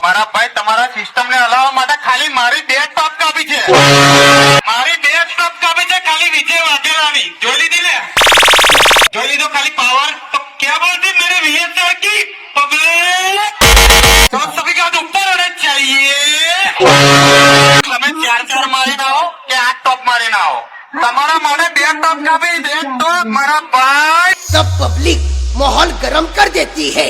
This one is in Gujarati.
મારા ભાઈ તમારા સિસ્ટમ ને હલાવવા માટે ખાલી મારી 2 ટોપ કાપી છે, મારી 2 ટોપ કાપી છે ખાલી વિજય વાઘેલાની. જોઈ લીધી ને? જોઈ લીધો ખાલી પાવર? તો ક્યાં બોલતી મેરે વીએસઆર की पब्लिक 100 का ऊपर होना चाहिए. તમે 4 મારીને આવો કે 8 ટોપ મારીને આવો, તમારા માટે 2 ટોપ કાપી દે તો મારા ભાઈ सब पब्लिक माहौल गर्म कर देती है.